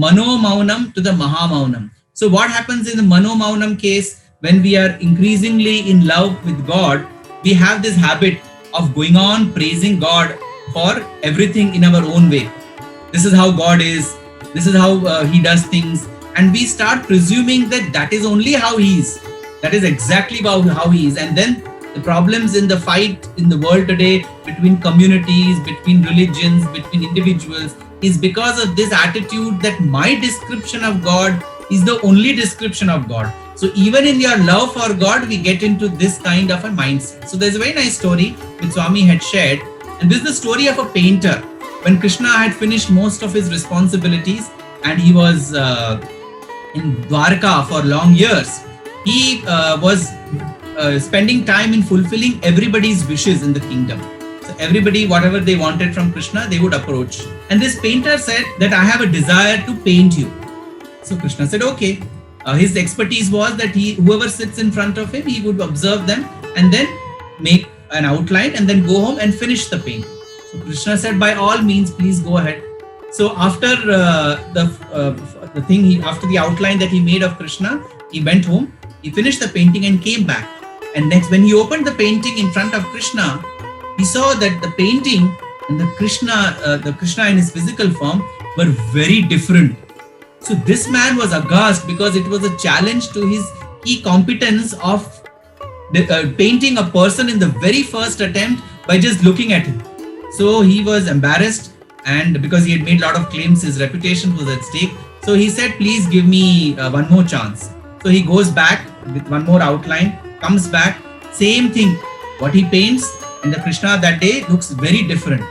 Mano Maunam to the Maha Maunam. So what happens in the Mano Maunam case, when we are increasingly in love with God, we have this habit of going on praising God for everything in our own way. This is how God is. This is how He does things. And we start presuming that that is only how He is. That is exactly how He is. And then the problems in the fight in the world today between communities, between religions, between individuals is because of this attitude that my description of God is the only description of God. So even in your love for God, we get into this kind of a mindset. So there's a very nice story which Swami had shared. And this is the story of a painter. When Krishna had finished most of his responsibilities and he was in Dwarka for long years, he was spending time in fulfilling everybody's wishes in the kingdom. So everybody, whatever they wanted from Krishna, they would approach. And this painter said that I have a desire to paint you. So Krishna said, okay. His expertise was that whoever sits in front of him, he would observe them and then make an outline and then go home and finish the painting. So Krishna said, by all means, please go ahead. So after after the outline that he made of Krishna, he went home, he finished the painting and came back. And next, when he opened the painting in front of Krishna, he saw that the painting and the Krishna in his physical form were very different. So this man was aghast because it was a challenge to his key competence of painting a person in the very first attempt by just looking at him. So he was embarrassed, and because he had made a lot of claims, his reputation was at stake. So he said, please give me one more chance. So he goes back with one more outline, comes back, same thing. What he paints and the Krishna that day looks very different.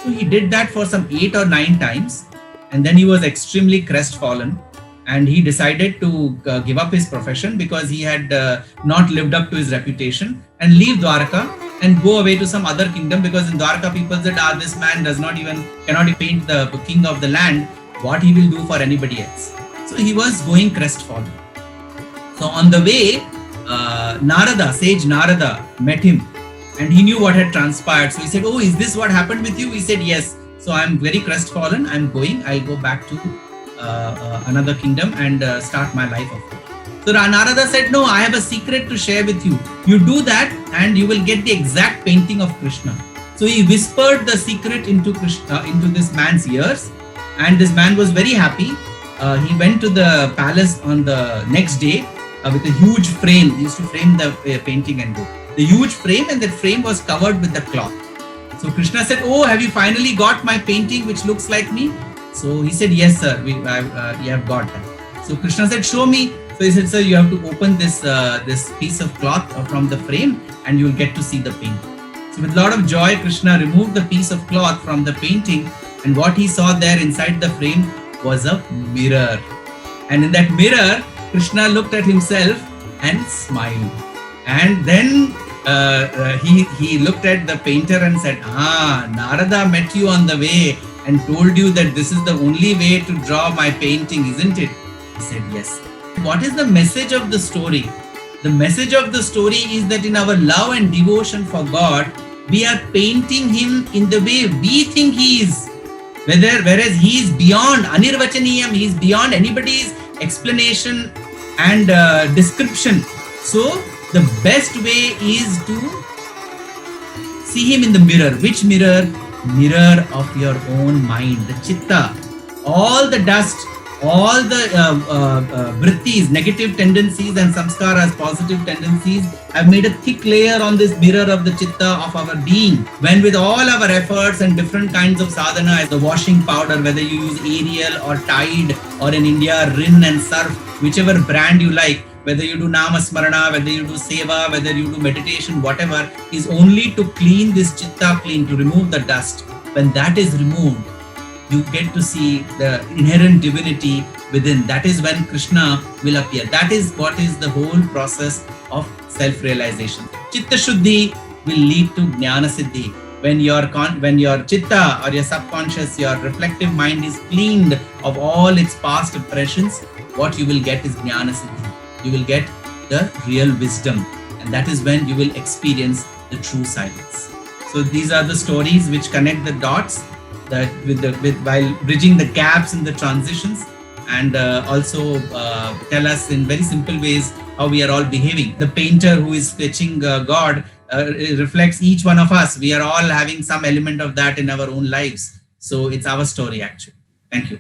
So he did that for some 8 or 9 times. And then he was extremely crestfallen, and he decided to give up his profession because he had not lived up to his reputation, and leave Dwarka and go away to some other kingdom, because in Dwarka people said, this man cannot even paint the king of the land. What he will do for anybody else? So he was going crestfallen. So on the way, Sage Narada met him, and he knew what had transpired. So he said, oh, is this what happened with you? He said, yes. So I'm very crestfallen. I'll go back to another kingdom and start my life of it. So Narada said, no, I have a secret to share with you. You do that and you will get the exact painting of Krishna. So he whispered the secret into this man's ears, and this man was very happy. He went to the palace on the next day with a huge frame. He used to frame the painting and go. The huge frame, and that frame was covered with the cloth. So Krishna said, oh, have you finally got my painting which looks like me? So he said, yes, sir, you have got that. So Krishna said, show me. So he said, sir, you have to open this piece of cloth from the frame and you will get to see the painting. So with a lot of joy, Krishna removed the piece of cloth from the painting, and what he saw there inside the frame was a mirror. And in that mirror, Krishna looked at himself and smiled. And then he looked at the painter and said, Narada met you on the way and told you that this is the only way to draw my painting, isn't it? He said, yes. What is the message of the story? The message of the story is that in our love and devotion for God, we are painting Him in the way we think He is. Whereas He is beyond Anirvachaniyam, He is beyond anybody's explanation and description. So the best way is to see Him in the mirror. Which mirror? Mirror of your own mind, the chitta. All the dust, all the vrittis, negative tendencies, and samskaras, positive tendencies, have made a thick layer on this mirror of the chitta of our being. When with all our efforts and different kinds of sadhana, the washing powder, whether you use Ariel or Tide, or in India, Rin and Surf, whichever brand you like, whether you do Namasmarana, whether you do Seva, whether you do meditation, whatever, is only to clean this chitta clean, to remove the dust. When that is removed, you get to see the inherent divinity within. That is when Krishna will appear. That is what is the whole process of self-realization. Chitta Shuddhi will lead to Jnana Siddhi. When your chitta or your subconscious, your reflective mind is cleaned of all its past impressions, what you will get is Jnana Siddhi. You will get the real wisdom, and that is when you will experience the true silence. So these are the stories which connect the dots while bridging the gaps in the transitions. and also tell us in very simple ways how we are all behaving. The painter who is sketching God reflects each one of us. We are all having some element of that in our own lives. So it's our story actually. Thank you.